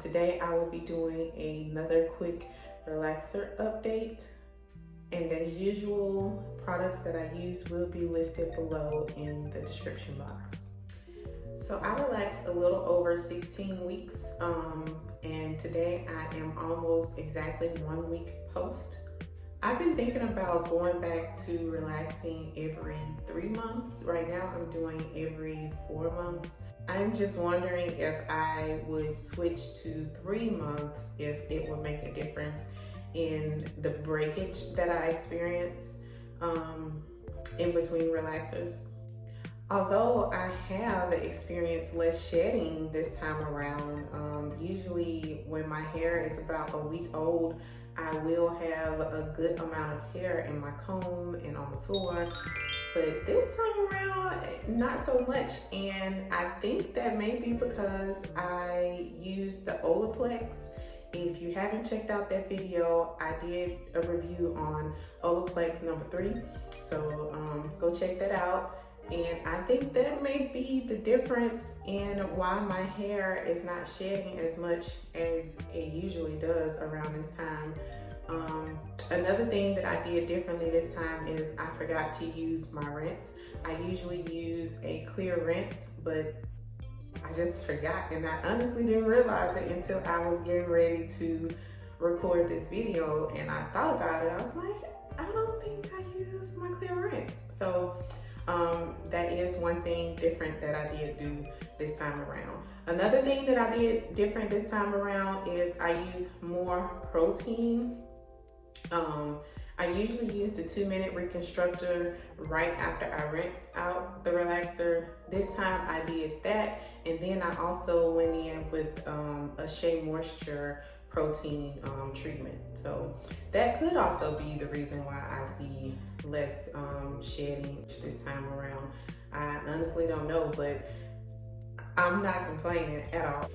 Today I will be doing another quick relaxer update, and as usual, products that I use will be listed below in the description box. So I relaxed a little over 16 weeks, and today I am almost exactly 1 week post. I've been thinking about going back to relaxing every 3 months. Right now I'm doing every 4 months. I'm just wondering if I would switch to 3 months, if it would make a difference in the breakage that I experience in between relaxers. Although I have experienced less shedding this time around, usually when my hair is about a week old, I will have a good amount of hair in my comb and on the floor. But this time around, not so much. And I think that may be because I used the Olaplex. If you haven't checked out that video, I did a review on Olaplex number 3. So go check that out. And I think that may be the difference in why my hair is not shedding as much as it usually does around this time. Another thing that I did differently this time is I forgot to use my rinse. I usually use a clear rinse, but I just forgot, and I honestly didn't realize it until I was getting ready to record this video, and I thought about it. I was like, I don't think I used my clear rinse. So that is one thing different that I did do this time around. Another thing that I did different this time around is I use more protein. I usually use the 2-minute Reconstructor right after I rinse out the relaxer. This time I did that, and then I also went in with a Shea Moisture protein treatment. So that could also be the reason why I see less shedding this time around. I honestly don't know, but I'm not complaining at all.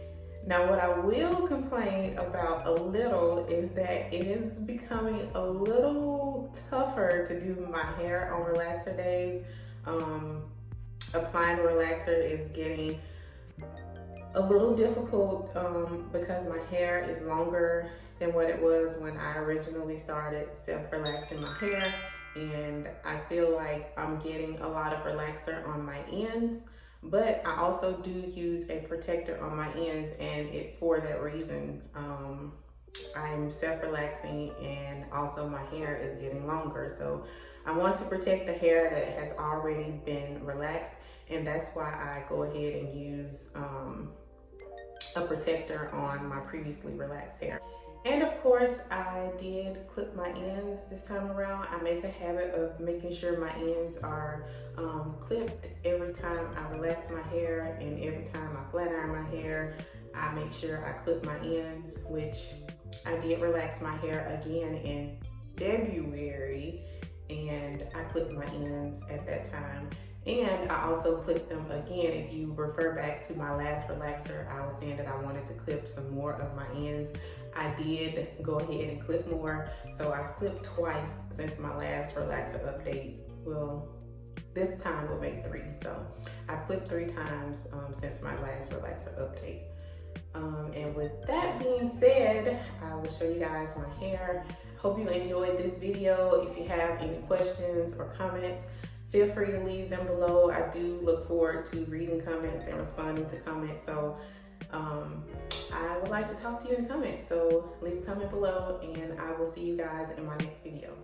Now, what I will complain about a little is that it is becoming a little tougher to do my hair on relaxer days. Applying the relaxer is getting a little difficult because my hair is longer than what it was when I originally started self-relaxing my hair, and I feel like I'm getting a lot of relaxer on my ends. But I also do use a protector on my ends, and it's for that reason. I'm self-relaxing, and also my hair is getting longer. So I want to protect the hair that has already been relaxed, and that's why I go ahead and use a protector on my previously relaxed hair. And of course, I did clip my ends this time around. I make a habit of making sure my ends are clipped every time I relax my hair, and every time I flat iron my hair, I make sure I clip my ends, which I did relax my hair again in February, and I clipped my ends at that time. And I also clipped them again. If you refer back to my last relaxer, I was saying that I wanted to clip some more of my ends. I did go ahead and clip more. So I've clipped twice since my last relaxer update. Well, this time will make 3. So I've clipped 3 times since my last relaxer update. And with that being said, I will show you guys my hair. Hope you enjoyed this video. If you have any questions or comments, feel free to leave them below. I do look forward to reading comments and responding to comments. So I would like to talk to you in the comments. So leave a comment below, and I will see you guys in my next video.